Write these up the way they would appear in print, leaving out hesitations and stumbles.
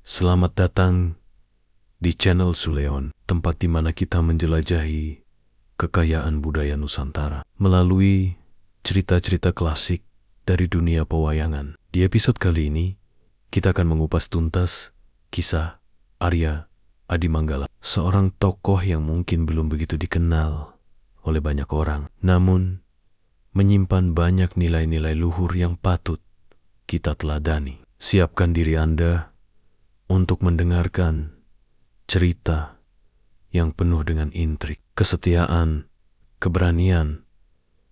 Selamat datang di channel Suleon, tempat di mana kita menjelajahi kekayaan budaya Nusantara melalui cerita-cerita klasik dari dunia pewayangan. Di episode kali ini, kita akan mengupas tuntas kisah Arya Adimanggala, seorang tokoh yang mungkin belum begitu dikenal oleh banyak orang, namun menyimpan banyak nilai-nilai luhur yang patut kita teladani. Siapkan diri Anda untuk mendengarkan cerita yang penuh dengan intrik, kesetiaan, keberanian,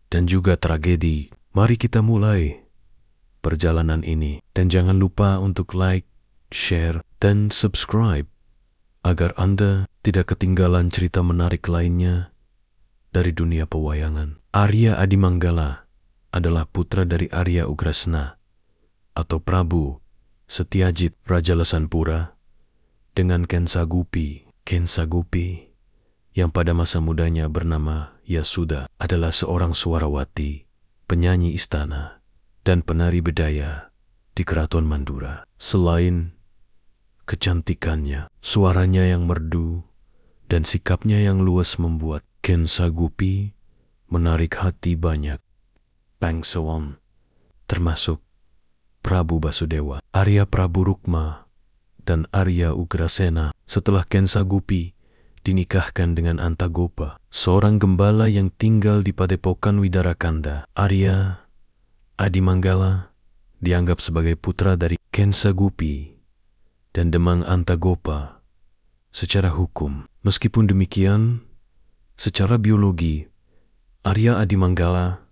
dan juga tragedi. Mari kita mulai perjalanan ini. Dan jangan lupa untuk like, share, dan subscribe agar Anda tidak ketinggalan cerita menarik lainnya dari dunia pewayangan. Arya Adimanggala adalah putra dari Arya Ugrasena atau Prabu Setyajit Raja Lesanpura dengan Kensagupi. Kensagupi yang pada masa mudanya bernama Yasuda adalah seorang suarawati, penyanyi istana, dan penari bedaya di Keraton Mandura. Selain kecantikannya, suaranya yang merdu, dan sikapnya yang luas membuat Kensagupi menarik hati banyak bangsawan, termasuk Prabu Basudewa, Arya Prabu Rukma, dan Arya Ugrasena. Setelah Kensagupi dinikahkan dengan Antagopa, seorang gembala yang tinggal di Padepokan Widarakanda, Arya Adimanggala dianggap sebagai putra dari Kensagupi dan Demang Antagopa secara hukum. Meskipun demikian, secara biologi, Arya Adimanggala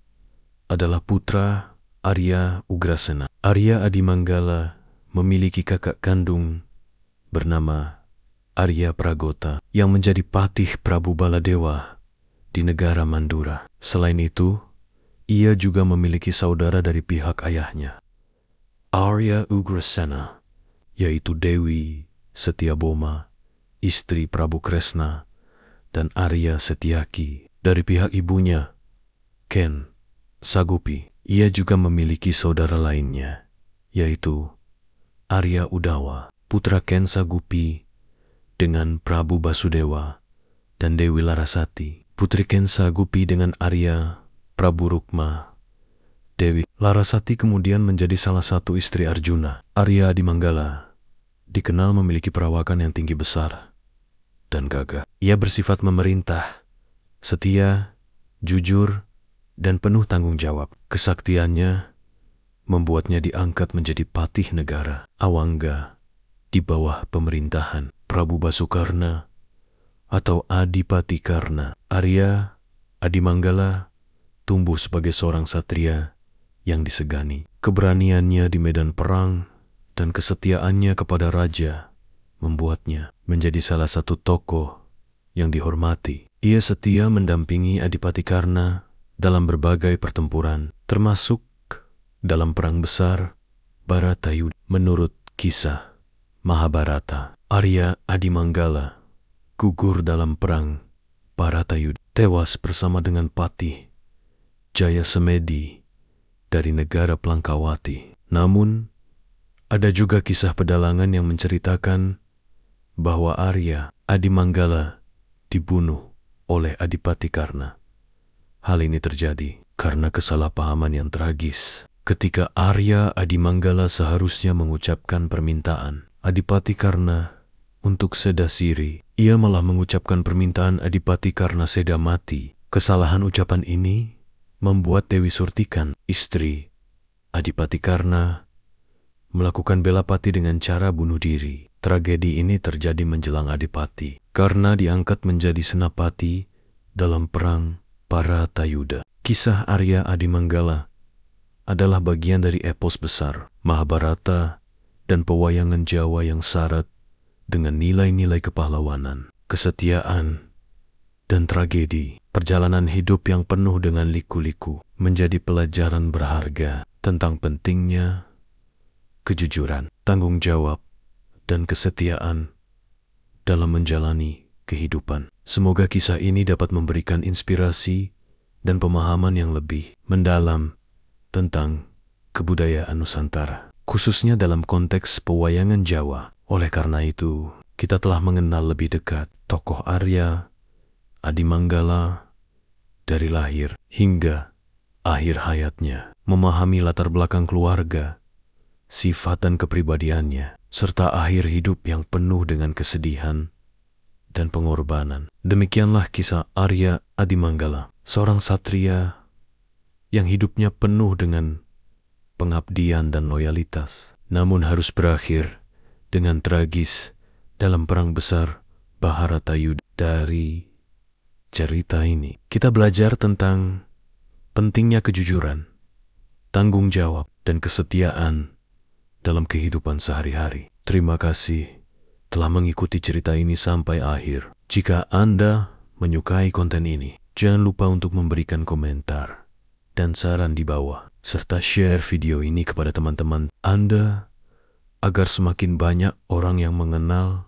adalah putra Arya Ugrasena. Arya Adimanggala memiliki kakak kandung bernama Arya Pragota yang menjadi patih Prabu Baladewa di negara Mandura. Selain itu, ia juga memiliki saudara dari pihak ayahnya, Arya Ugrasena, yaitu Dewi Setyaboma, istri Prabu Kresna, dan Arya Setyaki. Dari pihak ibunya, Kensagupi, ia juga memiliki saudara lainnya, yaitu Arya Udawa, putra Kensagupi dengan Prabu Basudewa, dan Dewi Larasati, putri Kensagupi dengan Arya Prabu Rukma. Dewi Larasati kemudian menjadi salah satu istri Arjuna. Arya Adimanggala dikenal memiliki perawakan yang tinggi besar dan gagah. Ia bersifat memerintah, setia, jujur, dan penuh tanggung jawab. Kesaktiannya membuatnya diangkat menjadi patih negara Awangga di bawah pemerintahan Prabu Basukarna atau Adipati Karna. Arya Adimanggala tumbuh sebagai seorang satria yang disegani. Keberaniannya di medan perang dan kesetiaannya kepada raja membuatnya menjadi salah satu tokoh yang dihormati. Ia setia mendampingi Adipati Karna dalam berbagai pertempuran, termasuk dalam perang besar Bharatayuddha. Menurut kisah Mahabharata, Arya Adimanggala gugur dalam perang Bharatayuddha, tewas bersama dengan patih Jayasemedi dari negara Plangkawati. Namun, ada juga kisah pedalangan yang menceritakan bahwa Arya Adimanggala dibunuh oleh Adipati Karna. Hal ini terjadi karena kesalahpahaman yang tragis. Ketika Arya Adimanggala seharusnya mengucapkan permintaan Adipati Karna untuk seda siri, ia malah mengucapkan permintaan Adipati Karna seda mati. Kesalahan ucapan ini membuat Dewi Surtikan, istri Adipati Karna, melakukan belapati dengan cara bunuh diri. Tragedi ini terjadi menjelang Adipati Karna diangkat menjadi senapati dalam perang Bharatayuddha. Kisah Arya Adimanggala adalah bagian dari epos besar Mahabharata dan pewayangan Jawa yang syarat dengan nilai-nilai kepahlawanan, kesetiaan, dan tragedi. Perjalanan hidup yang penuh dengan liku-liku menjadi pelajaran berharga tentang pentingnya kejujuran, tanggung jawab, dan kesetiaan dalam menjalani kehidupan. Semoga kisah ini dapat memberikan inspirasi dan pemahaman yang lebih mendalam tentang kebudayaan Nusantara, khususnya dalam konteks pewayangan Jawa. Oleh karena itu, kita telah mengenal lebih dekat tokoh Arya Adimanggala dari lahir hingga akhir hayatnya, memahami latar belakang keluarga, sifat dan kepribadiannya, serta akhir hidup yang penuh dengan kesedihan dan pengorbanan. Demikianlah kisah Arya Adimanggala, seorang satria yang hidupnya penuh dengan pengabdian dan loyalitas, namun harus berakhir dengan tragis dalam perang besar Bharatayuddha. Dari cerita ini, kita belajar tentang pentingnya kejujuran, tanggung jawab, dan kesetiaan dalam kehidupan sehari-hari. Terima kasih telah mengikuti cerita ini sampai akhir. Jika Anda menyukai konten ini, jangan lupa untuk memberikan komentar dan saran di bawah, serta share video ini kepada teman-teman Anda agar semakin banyak orang yang mengenal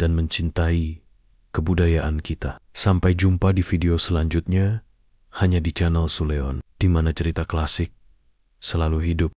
dan mencintai kebudayaan kita. Sampai jumpa di video selanjutnya hanya di channel Suleon, di mana cerita klasik selalu hidup